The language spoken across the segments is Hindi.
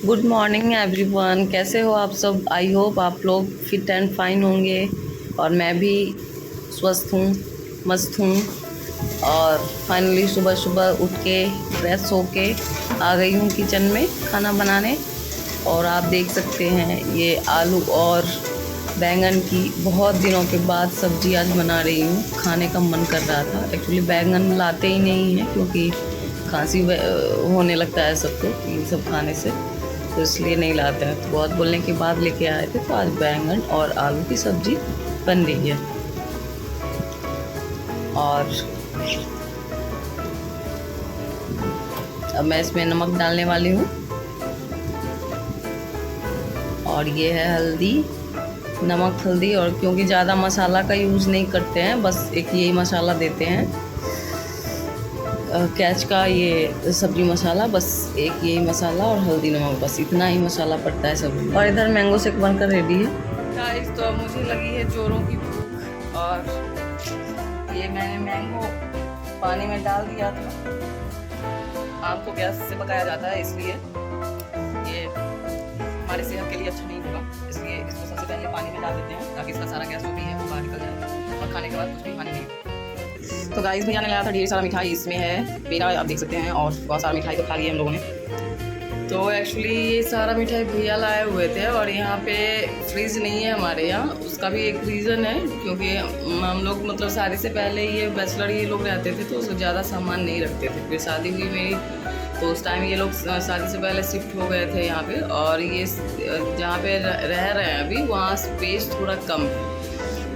Good morning everyone. कैसे हो आप सब? आई होप आप लोग फिट एंड फाइन होंगे और मैं भी स्वस्थ हूँ, मस्त हूँ। और फाइनली सुबह सुबह उठ के फ्रेश होके आ गई हूँ किचन में खाना बनाने। और आप देख सकते हैं ये आलू और बैंगन की बहुत दिनों के बाद सब्जी आज बना रही हूँ। खाने का मन कर रहा था। एक्चुअली बैंगन लाते ही नहीं हैं क्योंकि खांसी होने लगता है सबको ये सब खाने से, तो इसलिए नहीं लाते हैं। तो बहुत बोलने के बाद लेके आए थे, तो आज बैंगन और आलू की सब्जी बन रही है। और अब मैं इसमें नमक डालने वाली हूँ और ये है हल्दी, नमक हल्दी। और क्योंकि ज़्यादा मसाला का यूज़ नहीं करते हैं, बस एक यही मसाला देते हैं कैच का, ये सब्जी मसाला, बस एक यही मसाला और हल्दी नमक, बस इतना ही मसाला पड़ता है सब। और इधर मैंगो शेक बनकर रेडी है गाइस। तो अब मुझे लगी है जोरों की भूख और ये मैंने मैंगो पानी में डाल दिया था। आम को गैस से पकाया जाता है, इसलिए ये हमारे सेहत के लिए अच्छा नहीं होगा, इसलिए इसको सबसे पहले पानी में डाल देते हैं ताकि इसका सारा गैस जो भी है वो बाहर निकल जाए और खाने के बाद कुछ भी हानि नहीं। तो गाइस भैया ने लाया था ढेर सारा मिठाई, इसमें है पेड़ा, आप देख सकते हैं, और बहुत सारा मिठाई तो खा लिया हम लोगों ने। तो एक्चुअली ये सारा मिठाई भैया लाए हुए थे और यहाँ पे फ्रिज नहीं है हमारे यहाँ। उसका भी एक रीज़न है क्योंकि हम लोग मतलब शादी से पहले ये बैचलर ये लोग रहते थे तो ज़्यादा सामान नहीं रखते थे। फिर शादी हुई मेरी तो उस टाइम ये लोग शादी से पहले शिफ्ट हो गए थे यहाँ पे, और ये जहाँ पे रह रहे हैं अभी वहाँ स्पेस थोड़ा कम है,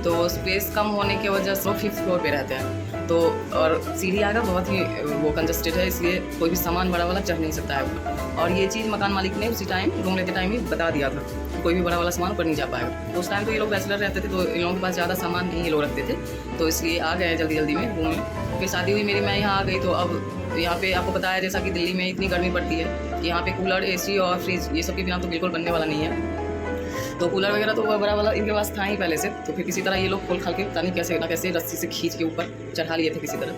तो स्पेस कम होने की वजह से 5th फ्लोर पे रहते हैं। तो और सीढ़ी आगे बहुत ही वो कंजस्टेड है, इसलिए कोई भी सामान बड़ा वाला चढ़ नहीं सकता है। और ये चीज़ मकान मालिक ने उसी टाइम रूम लेते टाइम ही बता दिया था कि कोई भी बड़ा वाला सामान ऊपर नहीं जा पाएगा। तो उस टाइम तो ये लोग बैचलर रहते थे तो इन लोगों के पास ज़्यादा सामान नहीं ये लोग रखते थे, तो इसलिए आ गए जल्दी जल्दी में रूम में। फिर शादी हुई मेरी, मैं यहाँ आ गई। तो अब यहाँ पे आपको पता है जैसा कि दिल्ली में इतनी गर्मी पड़ती है, यहाँ पे कूलर, AC और फ्रिज ये सब के बिना तो बिल्कुल बनने वाला नहीं है। तो कूलर वगैरह तो बड़ा वाला इनके पास था ही पहले से, तो फिर किसी तरह ये लोग खोल खाल के पता नहीं कैसे ना कैसे रस्सी से खींच के ऊपर चढ़ा लिए थे किसी तरह।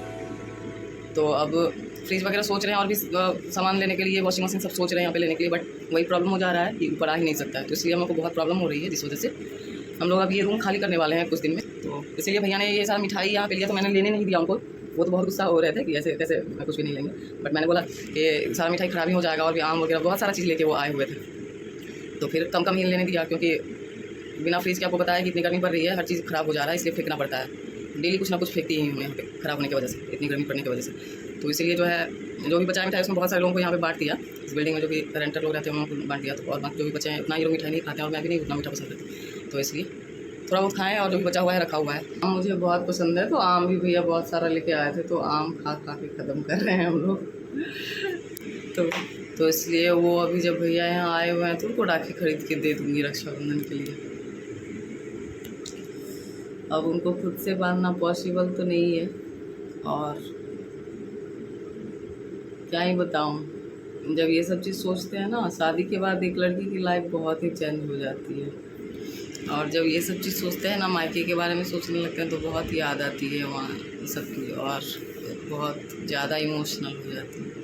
तो अब फ्रिज वगैरह सोच रहे हैं और भी सामान लेने के लिए, वॉशिंग मशीन सब सोच रहे हैं यहाँ पे लेने के लिए, बट वही प्रॉब्लम हो जा रहा है कि ऊपर आ ही नहीं सकता है। तो इसलिए हम लोग को बहुत प्रॉब्लम हो रही है, जिस वजह से हम लोग अब ये रूम खाली करने वाले हैं कुछ दिन में। तो इसलिए भैया ने ये सारा मिठाई यहाँ पे लिया, तो मैंने लेने नहीं दिया उनको। वो तो बहुत गुस्सा हो रहे थे कि ऐसे कैसे कुछ भी नहीं लेंगे, बट मैंने बोला कि सारा मिठाई खराब ही हो जाएगा, और भी आम वगैरह बहुत सारा चीज़ लेके वो आए हुए थे, तो फिर कम कम ही लेने दिया। क्योंकि बिना फ्रीज के आपको पता है कि इतनी गर्मी पड़ रही है, हर चीज़ ख़राब हो जा रहा है, इसलिए फेंकना पड़ता है। डेली कुछ ना कुछ फेंकती ही हूँ यहाँ पे ख़राब होने की वजह से, इतनी गर्मी पड़ने की वजह से। तो इसीलिए जो है जो भी बचा मिठाई उसमें बहुत सारे लोगों को यहाँ पे बांट दिया। इस बिल्डिंग में जो भी रेंटर लोग रहते हैं उन लोगों को बांट दिया। तो और बाकी जो भी बचे हैं उतना ही लोग मिठाई नहीं खाते हैं, और मैं भी नहीं उतना मीठा पसंद करती, तो इसलिए थोड़ा बहुत खाएँ, और जो भी बचा हुआ है रखा हुआ है। आम मुझे बहुत पसंद है, तो आम भी भैया बहुत सारा लेके आए थे, तो आम खा खा के ख़त्म कर रहे हैं हम लोग। तो इसलिए वो अभी जब भैया यहाँ आए हुए हैं तो उनको राखी खरीद के दे दूँगी रक्षाबंधन के लिए। अब उनको खुद से बांधना पॉसिबल तो नहीं है, और क्या ही बताऊँ। जब ये सब चीज़ सोचते हैं ना, शादी के बाद एक लड़की की लाइफ बहुत ही चेंज हो जाती है, और जब ये सब चीज़ सोचते हैं ना, मायके के बारे में सोचने लगते हैं, तो बहुत याद आती है वहाँ सबकी, और बहुत ज़्यादा इमोशनल हो जाती है।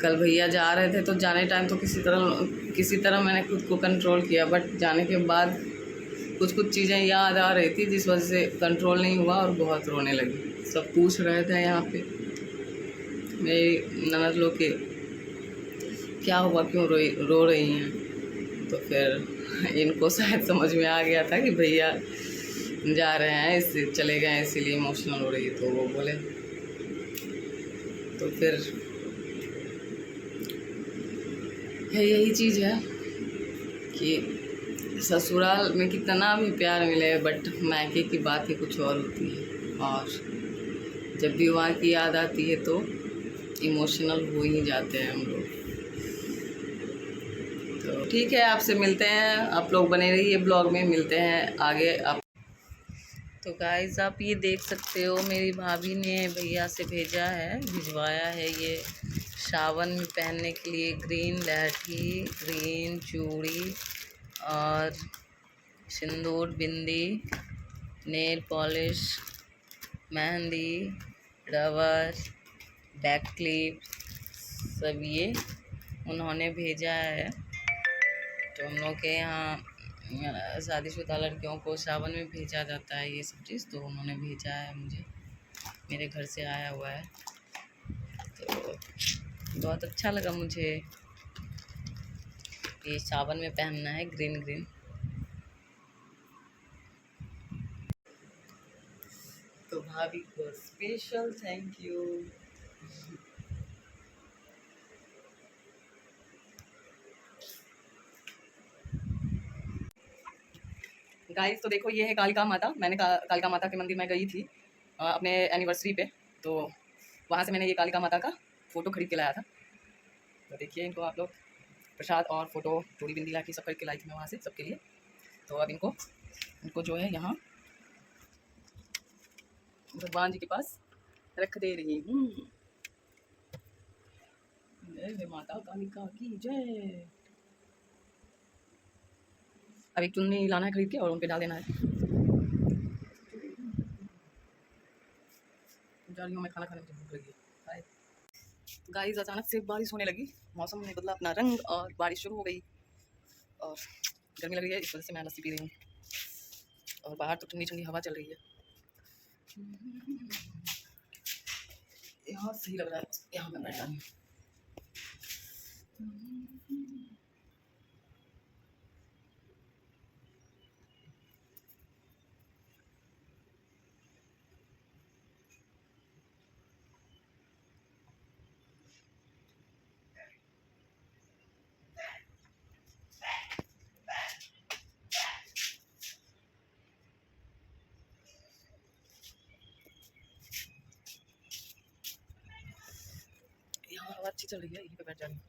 कल भैया जा रहे थे तो जाने टाइम तो किसी तरह मैंने खुद को कंट्रोल किया, बट जाने के बाद कुछ चीज़ें याद आ रही थी जिस वजह से कंट्रोल नहीं हुआ और बहुत रोने लगी। सब पूछ रहे थे यहाँ पे मेरी ननद लोग के क्या हुआ, क्यों रो रही हैं। तो फिर इनको शायद समझ में आ गया था कि भैया जा रहे हैं, इससे चले गए हैं, इसीलिए इमोशनल हो रही है। तो वो बोले, तो फिर यही चीज़ है कि ससुराल में कितना भी प्यार मिले, बट मायके की बात ही कुछ और होती है, और जब भी वहाँ की याद आती है तो इमोशनल हो ही जाते हैं हम लोग। तो ठीक है, आपसे मिलते हैं, आप लोग बने रहिए ब्लॉग में, मिलते हैं आगे आप। तो गाइस आप ये देख सकते हो मेरी भाभी ने भैया से भिजवाया है ये सावन में पहनने के लिए ग्रीन लहठी, ग्रीन चूड़ी और सिंदूर, बिंदी, नेल पॉलिश, मेहंदी, रबर, बैक क्लिप, सब ये उन्होंने भेजा है। तो हम लोग के यहाँ शादीशुदा लड़कियों को सावन में भेजा जाता है ये सब चीज़, तो उन्होंने भेजा है मुझे, मेरे घर से आया हुआ है। तो बहुत अच्छा लगा मुझे, ये सावन में पहनना है ग्रीन ग्रीन। तो भाभी को स्पेशल थैंक यू। गाइस तो देखो ये है कालिका माता। मैंने कालिका माता के मंदिर में गई थी अपने एनिवर्सरी पे, तो वहाँ से मैंने ये कालिका माता का फ़ोटो खरीद के लाया था। तो देखिए इनको आप लोग, प्रसाद और फोटो, चूड़ी बिंदी लाठी सब करके लाई थी मैं वहाँ से सबके लिए। तो अब इनको जो है यहाँ भगवान जी के पास रख दे रही हूँ। जय माता कालिका की जय। अब एक चुन्नी लाना है खरीद के और उन पे डाल देना है। जा रही हूँ मैं, खाना खाने में भूख लगी है। बाय। गाइस अचानक से बारिश होने लगी, मौसम ने बदला अपना रंग और बारिश शुरू हो गई और गर्मी लग रही है, इस वजह से मैं लस्सी पी रही हूँ। और बाहर तो ठंडी ठंडी हवा चल रही है। यहाँ सही लग रहा है, यहाँ मैं बैठा हूँ। यहाँ हवा अच्छी चल रही है, यहीं पे बैठ जा रही हूँ।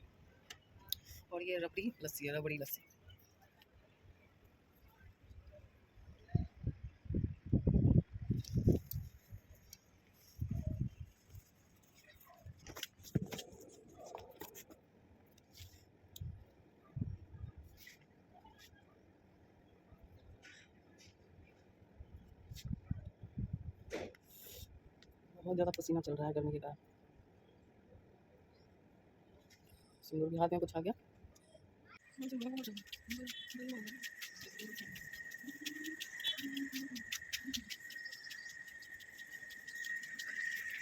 और ये रबड़ी लस्सी है, रबड़ी लस्सी। बहुत ज़्यादा पसीना चल रहा है गर्मी के कारण। सिंदूर के हाथ में कुछ आ गया।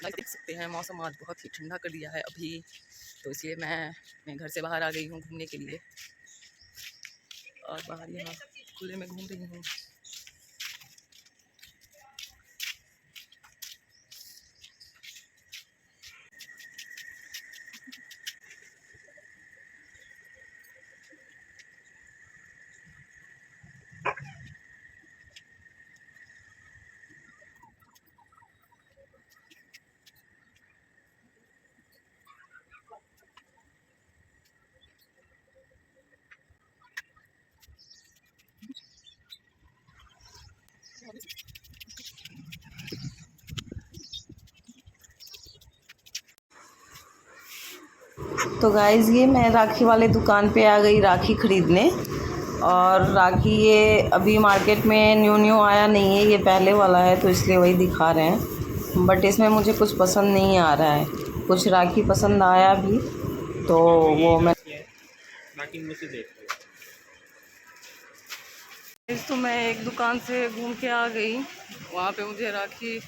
देख सकते हैं मौसम आज बहुत ही ठंडा कर दिया है अभी, तो इसलिए मैं घर से बाहर आ गई हूँ घूमने के लिए और बाहर यहाँ खुले में घूम रही हूँ। तो गाइज़ ये मैं राखी वाले दुकान पे आ गई राखी ख़रीदने, और राखी ये अभी मार्केट में न्यू आया नहीं है, ये पहले वाला है तो इसलिए वही दिखा रहे हैं। बट इसमें मुझे कुछ पसंद नहीं आ रहा है, कुछ राखी पसंद आया भी तो वो मैं तो मैं एक दुकान से घूम के आ गई, वहाँ पे मुझे राखी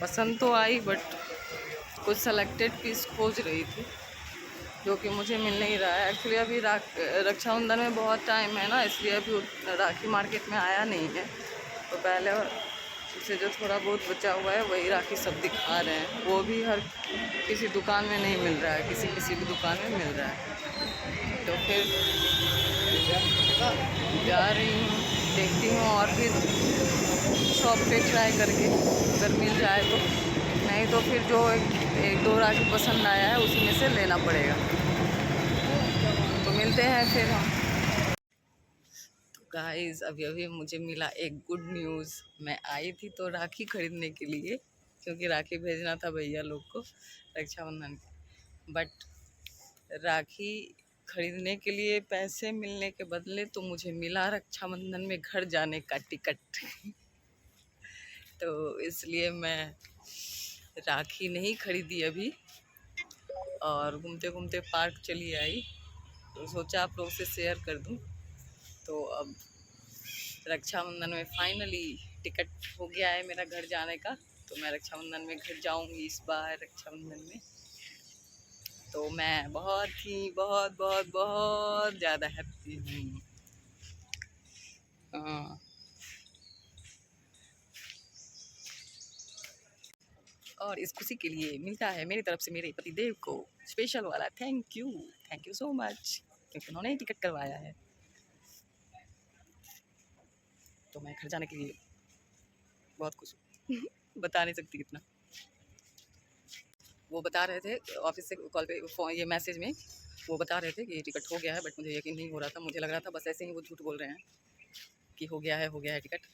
पसंद तो आई बट कुछ सेलेक्टेड पीस खोज रही थी जो कि मुझे मिल नहीं रहा है। एक्चुअली अभी रक्षाबंधन में बहुत टाइम है ना, इसलिए अभी राखी मार्केट में आया नहीं है। तो पहले से जो थोड़ा बहुत बचा हुआ है वही राखी सब दिखा रहे हैं, वो भी हर किसी दुकान में नहीं मिल रहा है, किसी भी दुकान में मिल रहा है। तो फिर जा रही हूँ, देखती हूँ और फिर शॉप पे ट्राई करके अगर मिल जाए तो, नहीं तो फिर जो एक दो राखी पसंद आया है उसी में से लेना पड़ेगा। तो मिलते हैं फिर हम। तो गाइस अभी मुझे मिला एक गुड न्यूज़। मैं आई थी तो राखी ख़रीदने के लिए, क्योंकि राखी भेजना था भैया लोग को रक्षाबंधन, बट राखी ख़रीदने के लिए पैसे मिलने के बदले तो मुझे मिला रक्षाबंधन में घर जाने का टिकट। तो इसलिए मैं राखी नहीं ख़रीदी अभी, और घूमते घूमते पार्क चली आई, तो सोचा आप लोग से शेयर कर दूं। तो अब रक्षाबंधन में फाइनली टिकट हो गया है मेरा घर जाने का, तो मैं रक्षाबंधन में घर जाऊंगी इस बार रक्षाबंधन में। तो मैं बहुत ही बहुत बहुत बहुत ज़्यादा हैप्पी हूँ। हाँ, और इस खुशी के लिए मिलता है मेरी तरफ से मेरे पतिदेव को स्पेशल वाला थैंक यू सो मच, क्योंकि उन्होंने ही टिकट करवाया है। तो मैं घर जाने के लिए बहुत खुश हूँ बता नहीं सकती कितना। वो बता रहे थे ऑफिस से कॉल पे ये मैसेज में वो बता रहे थे कि टिकट हो गया है, बट मुझे यकीन नहीं हो रहा था। मुझे लग रहा था बस ऐसे ही वो झूठ बोल रहे हैं कि हो गया है टिकट।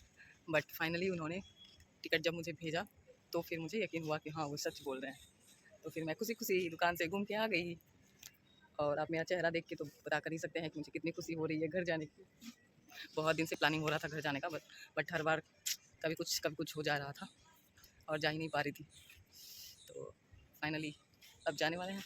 बट फाइनली उन्होंने टिकट जब मुझे भेजा तो फिर मुझे यकीन हुआ कि हाँ वो सच बोल रहे हैं। तो फिर मैं खुशी खुशी दुकान से घूम के आ गई, और आप मेरा चेहरा देख के तो पता कर ही सकते हैं कि मुझे कितनी खुशी हो रही है घर जाने की। बहुत दिन से प्लानिंग हो रहा था घर जाने का, बट हर बार कभी कुछ हो जा रहा था और जा ही नहीं पा रही थी। तो फाइनली अब जाने वाले हैं।